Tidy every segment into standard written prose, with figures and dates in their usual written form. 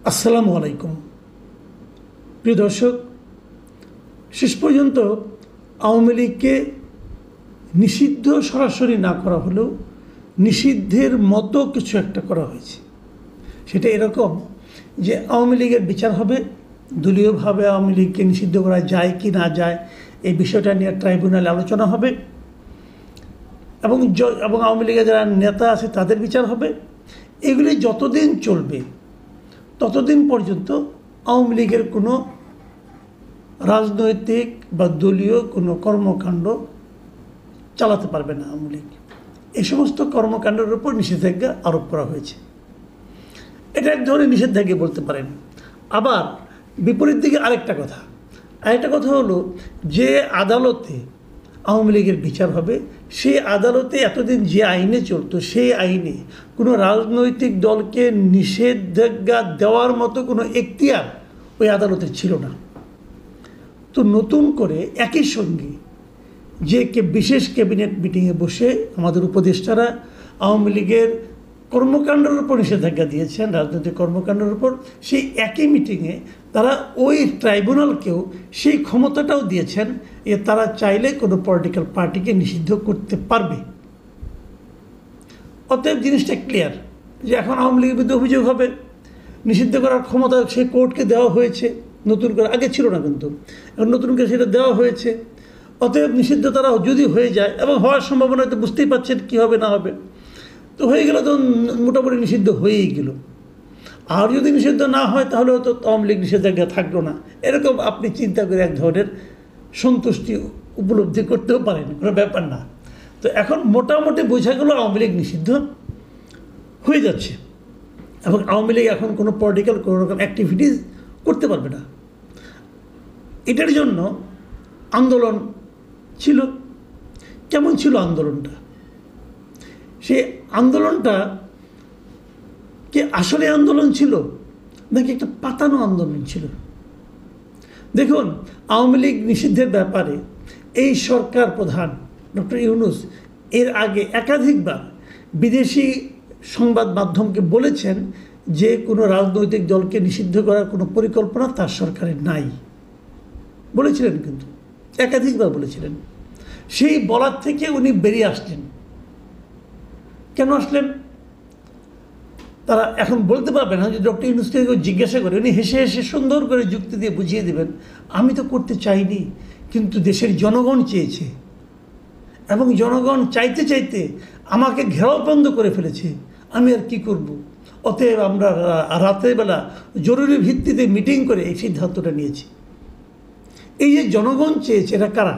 আসসালামু আলাইকুম প্রিয় দর্শক, শেষ পর্যন্ত আওয়ামী লীগকে নিষিদ্ধ সরাসরি না করা হলেও নিষিদ্ধের মতো কিছু একটা করা হয়েছে। সেটা এরকম যে আওয়ামী লীগের বিচার হবে, দলীয়ভাবে আওয়ামী লীগকে নিষিদ্ধ করা যায় কি না যায় এই বিষয়টা নিয়ে ট্রাইব্যুনালে আলোচনা হবে এবং আওয়ামী লীগের যারা নেতা আছে তাদের বিচার হবে। এগুলি যতদিন চলবে ততদিন পর্যন্ত আওয়ামী লীগের কোনো রাজনৈতিক বা দলীয় কোনো কর্মকাণ্ড চালাতে পারবে না আওয়ামী লীগ। এই সমস্ত কর্মকাণ্ডের উপর নিষেধাজ্ঞা আরোপ করা হয়েছে। এটা এক ধরনের নিষেধাজ্ঞা বলতে পারেন। আবার বিপরীত দিকে আরেকটা কথা হলো যে আদালতে আওয়ামী লীগের বিচার হবে, সেই আদালতে এতদিন যে আইনে চলতো সেই আইনে কোনো রাজনৈতিক দলকে নিষেধাজ্ঞা দেওয়ার মতো কোনো এখতিয়ার ওই আদালতে ছিল না। তো নতুন করে একই সঙ্গে যে বিশেষ ক্যাবিনেট মিটিংয়ে বসে আমাদের উপদেষ্টারা আওয়ামী লীগের কর্মকাণ্ডের উপর নিষেধাজ্ঞা দিয়েছেন, রাজনৈতিক কর্মকাণ্ডের উপর, সেই একই মিটিংয়ে তারা ওই ট্রাইব্যুনালকেও সেই ক্ষমতাটাও দিয়েছেন যে তারা চাইলে কোনো পলিটিক্যাল পার্টিকে নিষিদ্ধ করতে পারবে। অতএব জিনিসটা ক্লিয়ার যে এখন আওয়ামী লীগের বিরুদ্ধে অভিযোগ হবে, নিষিদ্ধ করার ক্ষমতা সেই কোর্টকে দেওয়া হয়েছে, নতুন করে, আগে ছিল না কিন্তু এখন নতুন করে সেটা দেওয়া হয়েছে। অতএব নিষিদ্ধ তারা যদি হয়ে যায়, এবং হওয়ার সম্ভাবনা তো বুঝতেই পারছেন কী হবে না হবে, তো হয়ে গেল, তো মোটামুটি নিষিদ্ধ হয়েই গেল। আর যদি নিষিদ্ধ না হয় তাহলে হয়তো আওয়ামী লীগ নিষেধাজ্ঞা থাকলো না, এরকম আপনি চিন্তা করে এক ধরনের সন্তুষ্টি উপলব্ধি করতেও পারেন, কোনো ব্যাপার না। তো এখন মোটামুটি বোঝা গেল আওয়ামী লীগ নিষিদ্ধ হয়ে যাচ্ছে এবং আওয়ামী লীগ এখন কোনো পলিটিক্যাল কোনো রকম অ্যাক্টিভিটিস করতে পারবে না। এটার জন্য আন্দোলন ছিল। কেমন ছিল আন্দোলনটা? সেই আন্দোলনটা কি আসলে আন্দোলন ছিল নাকি একটা পাতানো আন্দোলন ছিল? দেখুন, আওয়ামী লীগ নিষিদ্ধের ব্যাপারে এই সরকার প্রধান ডক্টর ইউনূস এর আগে একাধিকবার বিদেশি সংবাদ মাধ্যমকে বলেছেন যে কোনো রাজনৈতিক দলকে নিষিদ্ধ করার কোনো পরিকল্পনা তার সরকারের নাই বলেছিলেন, কিন্তু একাধিকবার বলেছিলেন। সেই বলার থেকে উনি বেরিয়ে আসলেন। কেন আসলেন তারা এখন বলতে পারবে না। যে ডক্টর ইউনূসকে জিজ্ঞাসা করে উনি হেসে হেসে সুন্দর করে যুক্তি দিয়ে বুঝিয়ে দেবেন, আমি তো করতে চাইনি, কিন্তু দেশের জনগণ চেয়েছে এবং জনগণ চাইতে চাইতে আমাকে ঘেরাওবন্দ করে ফেলেছে, আমি আর কি করব। অতএব আমরা রাতের বেলা জরুরি ভিত্তিতে মিটিং করে এই সিদ্ধান্তটা নিয়েছি। এই যে জনগণ চেয়েছে, এরা কারা?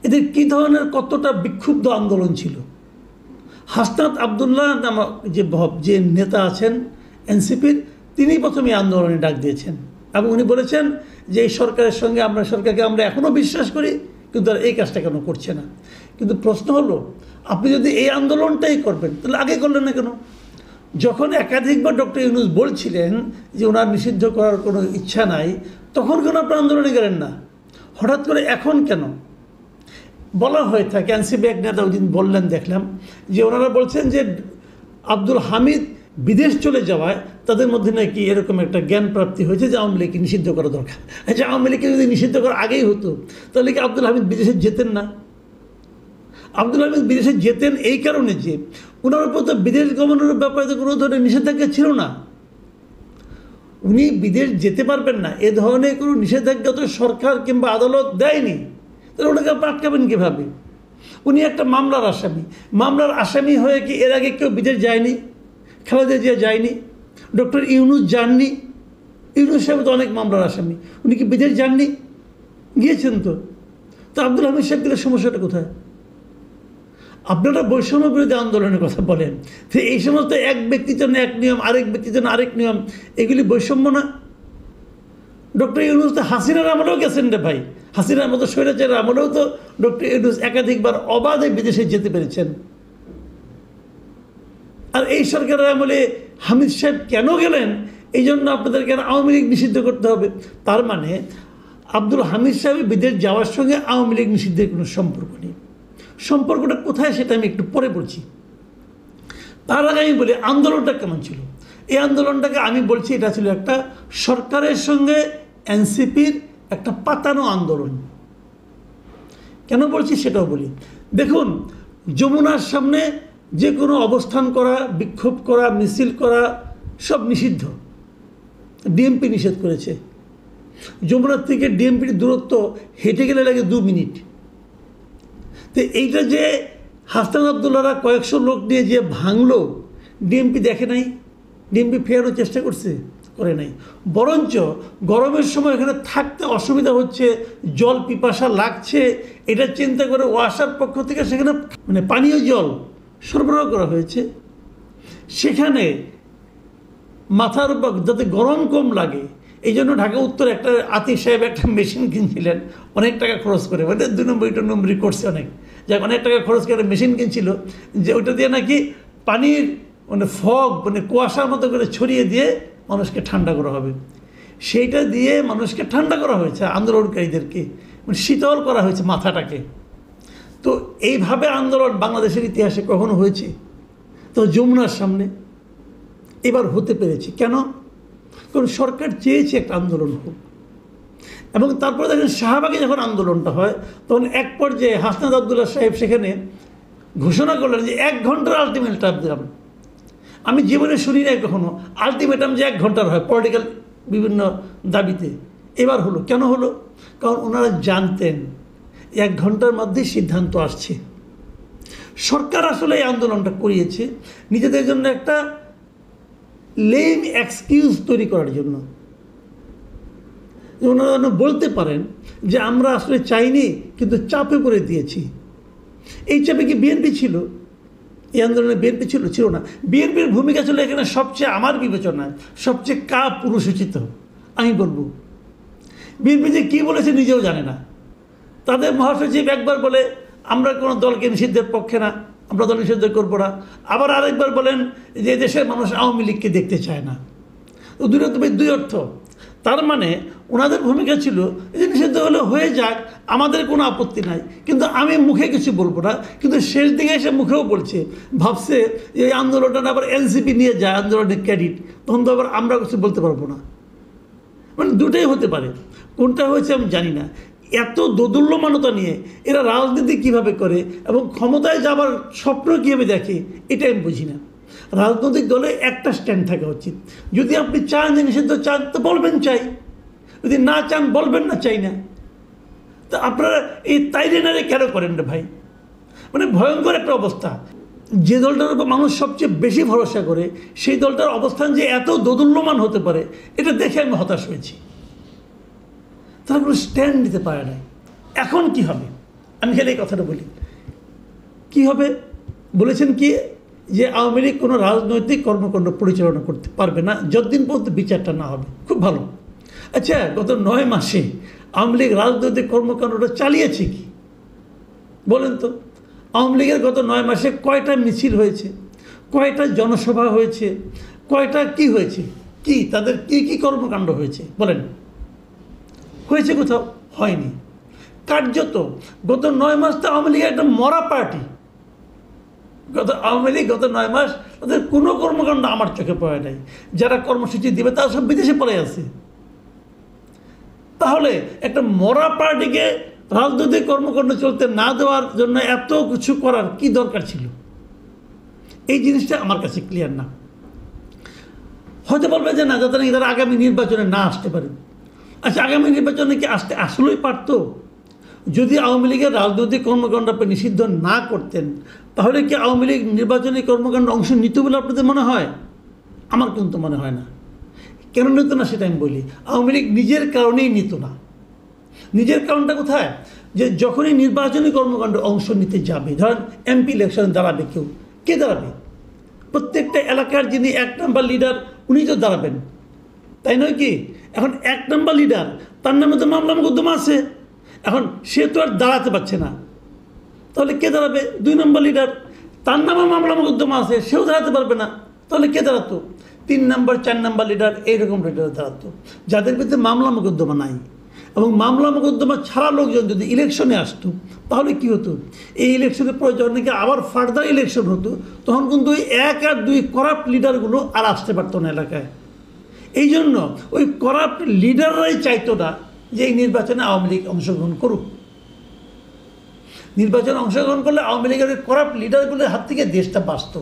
এদের কী ধরনের কতটা বিক্ষুব্ধ আন্দোলন ছিল? হাসনাত আবদুল্লাহ নামক যে নেতা আছেন এনসিপির, তিনি প্রথমে আন্দোলনে ডাক দিয়েছেন এবং উনি বলেছেন যে এই সরকারের সঙ্গে সরকারকে আমরা এখনও বিশ্বাস করি, কিন্তু আর এই কাজটা কেন করছে না। কিন্তু প্রশ্ন হলো, আপনি যদি এই আন্দোলনটাই করবেন তাহলে আগে করলেন না কেন? যখন একাধিকবার ডক্টর ইউনূস বলছিলেন যে ওনার নিষিদ্ধ করার কোনো ইচ্ছা নাই, তখন কেন আপনি আন্দোলনে গেলেন না? হঠাৎ করে এখন কেন? বলা হয়ে থাকে, এনসিপি এক নেতা ওই দিন বললেন, দেখলাম যে ওনারা বলছেন যে আব্দুল হামিদ বিদেশ চলে যাওয়ায় তাদের মধ্যে নাকি এরকম একটা জ্ঞান প্রাপ্তি হয়েছে যে আওয়ামী লীগকে নিষিদ্ধ করা দরকার। আচ্ছা, আওয়ামী লীগকে যদি নিষিদ্ধ করা আগেই হতো তাহলে কি আব্দুল হামিদ বিদেশে যেতেন না? আব্দুল হামিদ বিদেশে যেতেন এই কারণে যে ওনার উপর তো বিদেশ গমনের ব্যাপারে তো কোনো ধরনের নিষেধাজ্ঞা ছিল না। উনি বিদেশ যেতে পারবেন না এ ধরনের কোনো নিষেধাজ্ঞা তো সরকার কিংবা আদালত দেয়নি, তাহলে ওনাকে আপনি আটকাবেন কীভাবে? উনি একটা মামলার আসামি হয়ে কি এর আগে কেউ বিদেশ যায়নি? খালেদা জিয়া যায়নি, ডক্টর ইউনূস যাননি, ইউনূস সাহেব তো অনেক মামলার আসামি, উনি কি বিদেশ যাননি? গিয়েছেন তো। তো আব্দুল হামিদ সাহেব গেলে সমস্যাটা কোথায়? আপনারা বৈষম্য বিরোধী আন্দোলনের কথা বলেন, তো এই সমস্ত এক ব্যক্তির জন্য এক নিয়ম, আরেক ব্যক্তির জন্য আরেক নিয়ম, এগুলি বৈষম্য না? ডক্টর ইউনূস তো হাসিনার আমলেও গেছেন রে ভাই, হাসিনার মতো স্বৈরাচারের আমলেও তো ডক্টর ইউনূস একাধিকবার অবাধে বিদেশে যেতে পেরেছেন। আর এই সরকারের আমলে হামিদ সাহেব কেন গেলেন, এই জন্য আপনাদের কেন আওয়ামী লীগ নিষিদ্ধ করতে হবে? তার মানে আব্দুল হামিদ সাহেব বিদেশ যাওয়ার সঙ্গে আওয়ামী লীগ নিষিদ্ধের কোনো সম্পর্ক নেই। সম্পর্কটা কোথায় সেটা আমি একটু পরে বলছি। তার আগে আমি বলি আন্দোলনটা কেমন ছিল। এই আন্দোলনটাকে আমি বলছি এটা ছিল একটা সরকারের সঙ্গে এনসিপির একটা পাতানো আন্দোলন। কেন বলছি সেটাও বলি। দেখুন, যমুনার সামনে যে কোনো অবস্থান করা, বিক্ষোভ করা, মিছিল করা সব নিষিদ্ধ। ডিএমপি নিষেধ করেছে। যমুনার থেকে ডিএমপির দূরত্ব হেঁটে গেলে লাগে 2 মিনিট। তো এইটা যে হাসনাত আবদুল্লাহরা কয়েকশো লোক নিয়ে যে ভাঙলো, ডিএমপি দেখে নাই, ডিএমপি ফেরানোর চেষ্টা করছে, করে নাই। বরঞ্চ গরমের সময় এখানে থাকতে অসুবিধা হচ্ছে, জল পিপাসা লাগছে, এটা চিন্তা করে ওয়াসার পক্ষ থেকে সেখানে মানে পানীয় জল সরবরাহ করা হয়েছে। সেখানে মাথার উপর যাতে গরম কম লাগে এই জন্য ঢাকা উত্তরে একটা আতিক সাহেব একটা মেশিন কিনছিলেন অনেক টাকা খরচ করে, মানে 2 নম্বরই করছে অনেক, যাক অনেক টাকা খরচ করে মেশিন কিনছিল, যে ওইটা দিয়ে নাকি পানির মানে ফগ মানে কুয়াশার মতো করে ছড়িয়ে দিয়ে মানুষকে ঠান্ডা করা হবে। সেইটা দিয়ে মানুষকে ঠান্ডা করা হয়েছে, আন্দোলনকারীদেরকে মানে শীতল করা হয়েছে মাথাটাকে। তো এইভাবে আন্দোলন বাংলাদেশের ইতিহাসে কখনো হয়েছে? তো যমুনার সামনে এবার হতে পেরেছে কেন? কারণ সরকার চেয়েছে একটা আন্দোলন হোক। এবং তারপরে দেখেন শাহবাগে যখন আন্দোলনটা হয় তখন এক পর্যায়ে হাসনাত আবদুল্লাহ সাহেব সেখানে ঘোষণা করলেন যে 1 ঘন্টার আলটিমেটাম দিলাম। আমি জীবনে শুনি নাই কখনো আলটিমেটাম যে 1 ঘন্টার হয় পলিটিক্যাল বিভিন্ন দাবিতে। এবার হলো, কেন হলো? কারণ ওনারা জানতেন 1 ঘন্টার মধ্যেই সিদ্ধান্ত আসছে। সরকার আসলে এই আন্দোলনটা করিয়েছে নিজেদের জন্য একটা লেম এক্সকিউজ তৈরি করার জন্য। ওনারা বলতে পারেন যে আমরা আসলে চাইনি, কিন্তু চাপে পড়ে দিয়েছি। এই চাপে কি বিএনপি ছিল? এই আন্দোলনে বিএনপি ছিল? ছিল না। বিএনপির ভূমিকা ছিল এখানে সবচেয়ে, আমার বিবেচনায় সবচেয়ে পুরুষোচিত। আমি বলবো বিএনপি যে কী বলেছে নিজেও জানে না। তাদের মহাসচিব একবার বলে আমরা কোনো দলকে নিষিদ্ধের পক্ষে না, আমরা দল নিষিদ্ধ করবো না, আবার আরেকবার বলেন যে দেশের মানুষ আওয়ামী লীগকে দেখতে চায় না। তো দুই অর্থ। তার মানে ওনাদের ভূমিকা ছিল যে নিষিদ্ধ হলে হয়ে যাক, আমাদের কোনো আপত্তি নাই, কিন্তু আমি মুখে কিছু বলবো না। কিন্তু শেষ দিকে এসে মুখেও বলছে, ভাবছে যে এই আন্দোলনটা আবার এনসিপি নিয়ে যায় আন্দোলনের ক্রেডিট, তখন তো আবার আমরা কিছু বলতে পারবো না। মানে দুটোই হতে পারে, কোনটা হয়েছে আমি জানি না। এত দোদুল্যমানতা নিয়ে এরা রাজনীতি কিভাবে করে এবং ক্ষমতায় যাবার স্বপ্ন কীভাবে দেখে এটা আমি বুঝি না। রাজনৈতিক দলে একটা স্ট্যান্ড থাকা উচিত। যদি আপনি চান যে নিষিদ্ধ চান তো বলবেন চাই, যদি না চান বলবেন না চাই না। তো আপনারা এই তাইরেনারে কেন করেন রে ভাই? মানে ভয়ঙ্কর একটা অবস্থা। যে দলটার উপর মানুষ সবচেয়ে বেশি ভরসা করে সেই দলটার অবস্থান যে এত দোদুল্যমান হতে পারে এটা দেখে আমি হতাশ হয়েছি। তারা কোনো স্ট্যান্ড নিতে পারে না। এখন কি হবে? আমি খালি এই কথাটা বলি, কি হবে? বলেছেন কি যে আওয়ামী লীগ কোনো রাজনৈতিক কর্মকাণ্ড পরিচালনা করতে পারবে না যতদিন পর্যন্ত বিচারটা না হবে। খুব ভালো। আচ্ছা, গত 9 মাসে আওয়ামী লীগ রাজনৈতিক কর্মকাণ্ডটা চালিয়েছে কি বলেন তো? আওয়ামী লীগের গত 9 মাসে কয়টা মিছিল হয়েছে, কয়টা জনসভা হয়েছে, কয়টা কি হয়েছে, কি তাদের কি কি কর্মকাণ্ড হয়েছে বলেন? হয়েছে কোথাও? হয়নি। কার্যত গত 9 মাস তো আওয়ামী লীগের একটা মরা পার্টি। আওয়ামী লীগ গত 9 মাস তাদের কোনো কর্মকাণ্ড আমার চোখে পড়ে নাই। যারা কর্মসূচি দিবে তারা সব বিদেশে পড়ে আছে। তাহলে একটা মরা পার্টিকে রাজনৈতিক কর্মকাণ্ড চলতে না দেওয়ার জন্য এত কিছু করার কি দরকার ছিল? এই জিনিসটা আমার কাছে ক্লিয়ার না। হয়তো বলবে যে না, যাতে নাকি তারা আগামী নির্বাচনে না আসতে পারে। আচ্ছা, আগামী নির্বাচনে কি আসতে আসলেই পারত? যদি আওয়ামী লীগের রাজনৈতিক কর্মকাণ্ড আপনি নিষিদ্ধ না করতেন তাহলে কি আওয়ামী লীগ নির্বাচনী কর্মকাণ্ড অংশ নিত বলে আপনাদের মনে হয়? আমার কিন্তু মনে হয় না। কেন নিত না সেটা আমি বলি। আওয়ামী লীগ নিজের কারণেই নিত না। নিজের কারণটা কোথায়? যে যখনই নির্বাচনী কর্মকাণ্ড অংশ নিতে যাবে, ধরেন এমপি ইলেকশনে দাঁড়াবে কেউ, কে দাঁড়াবে? প্রত্যেকটা এলাকার যিনি 1 নম্বর লিডার উনি তো দাঁড়াবেন, তাই নয় কি? এখন 1 নম্বর লিডার, তার নামে তো মামলা মোকদ্দমা আছে। এখন সে তো আর দাঁড়াতে পারছে না, তাহলে কে দাঁড়াবে? 2 নম্বর লিডার, তার নামে মামলা মোকদ্দমা আছে, সেও দাঁড়াতে পারবে না, তাহলে কে দাঁড়াতো? 3 নম্বর 4 নম্বর লিডার, এইরকম লিডার দাঁড়াতো যাদের বিরুদ্ধে মামলা মোকদ্দমা নাই। এবং মামলা মোকদ্দমা ছাড়া লোকজন যদি ইলেকশনে আসতো তাহলে কি হতো, এই ইলেকশনের পরে যখন নাকি আবার ফার্দার ইলেকশন হতো তখন কিন্তু ওই 1 আর 2 করাপ্ট লিডারগুলো আর আসতে পারতো না এলাকায়। এই জন্য ওই করাপ্ট লিডাররাই চাইতো না যে এই নির্বাচনে আওয়ামী লীগ অংশগ্রহণ করুক। নির্বাচনে অংশগ্রহণ করলে আওয়ামী লীগের করাপ্ট লিডারগুলোর হাত থেকে দেশটা বাঁচত।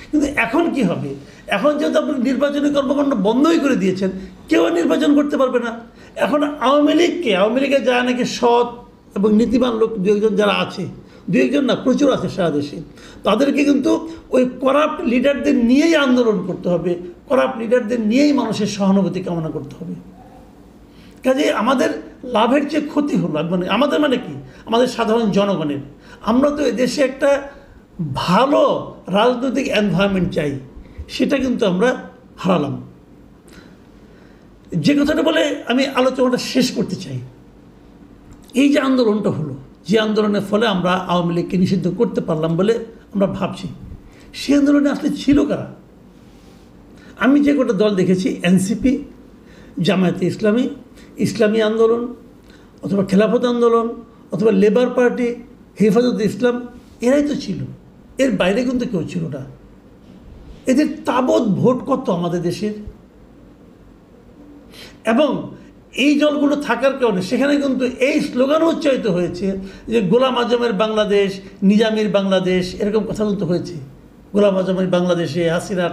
কিন্তু এখন কি হবে, এখন যেহেতু আপনি নির্বাচনী কর্মকাণ্ড বন্ধই করে দিয়েছেন, কেউ নির্বাচন করতে পারবে না। এখন আওয়ামী লীগের যারা নাকি সৎ এবং নীতিবান লোক 2-1 যারা আছে, 2-1 না প্রচুর আছে সারা দেশে, তাদেরকে কিন্তু ওই করাপ্ট লিডারদের নিয়েই আন্দোলন করতে হবে, করাপ্ট লিডারদের নিয়েই মানুষের সহানুভূতি কামনা করতে হবে। কাজে আমাদের লাভের চেয়ে ক্ষতি হলো, মানে আমাদের মানে কি, আমাদের সাধারণ জনগণের। আমরা তো এদেশে একটা ভালো রাজনৈতিক এনভায়রনমেন্ট চাই, সেটা কিন্তু আমরা হারালাম। যে কথাটা বলে আমি আলোচনাটা শেষ করতে চাই, এই যে আন্দোলনটা হলো, যে আন্দোলনের ফলে আমরা আওয়ামী লীগকে নিষিদ্ধ করতে পারলাম বলে আমরা ভাবছি, সেই আন্দোলনে আসলে ছিল কারা? আমি যে কটা দল দেখেছি, এনসিপি, জামায়াতে ইসলামী, ইসলামী আন্দোলন, অথবা খেলাফত আন্দোলন, অথবা লেবার পার্টি, হেফাজতে ইসলাম, এরাই তো ছিল। এর বাইরে কিন্তু কেউ ছিল না। এদের তাবৎ ভোট কত আমাদের দেশের, এবং এই দলগুলো থাকার কারণে সেখানে কিন্তু এই স্লোগানও উচ্চারিত হয়েছে যে গোলাম আজমের বাংলাদেশ, নিজামীর বাংলাদেশ, এরকম কথা কিন্তু হয়েছে। গোলাম আজমের বাংলাদেশে হাসিনার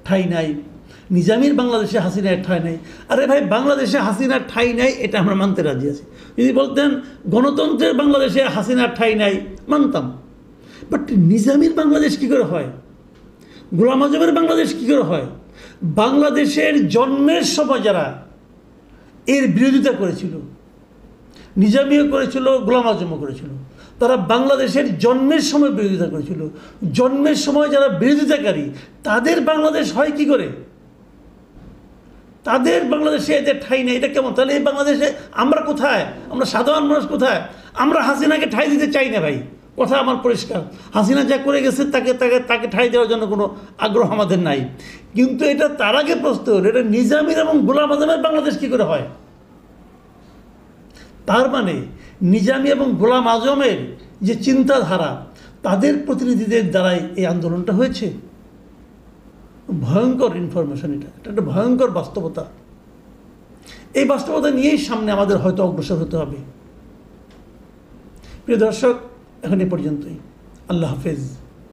ঠাঁই নাই, নিজামীর বাংলাদেশে হাসিনার ঠাঁই নাই। আরে ভাই, বাংলাদেশে হাসিনার ঠাঁই নাই এটা আমরা মানতে রাজি আছি। যদি বলতেন গণতন্ত্রের বাংলাদেশে হাসিনার ঠাঁই নাই, মানতাম। বাট নিজামীর বাংলাদেশ কী করে হয়, গোলাম আজমের বাংলাদেশ কী করে হয়? বাংলাদেশের জন্মের সময় যারা এর বিরোধিতা করেছিল, নিজামীও করেছিল, গোলাম আজমও করেছিল, তারা বাংলাদেশের জন্মের সময় বিরোধিতা করেছিল। জন্মের সময় যারা বিরোধিতাকারী তাদের বাংলাদেশ হয় কি করে? তাদের বাংলাদেশে এদের ঠাঁই নেই, এটা কেমন? তাহলে এই বাংলাদেশে আমরা কোথায়? আমরা সাধারণ মানুষ কোথায়? আমরা হাসিনাকে ঠাঁই দিতে চাই না ভাই, কথা আমার পরিষ্কার। হাসিনা যা করে গেছে তাকে ঠাঁই দেওয়ার জন্য কোনো আগ্রহ আমাদের নাই। কিন্তু এটা তার আগে প্রশ্ন হলো, এটা নিজামীর এবং গোলাম আজমের বাংলাদেশ কী করে হয়? তার মানে নিজামী এবং গোলাম আজমের যে চিন্তাধারা, তাদের প্রতিনিধিদের দ্বারাই এই আন্দোলনটা হয়েছে। ভয়ঙ্কর ইনফরমেশন, এটা একটা ভয়ঙ্কর বাস্তবতা। এই বাস্তবতা নিয়েই সামনে আমাদের হয়তো অগ্রসর হতে হবে। প্রিয় দর্শক, এখন এ পর্যন্তই। আল্লাহ হাফেজ।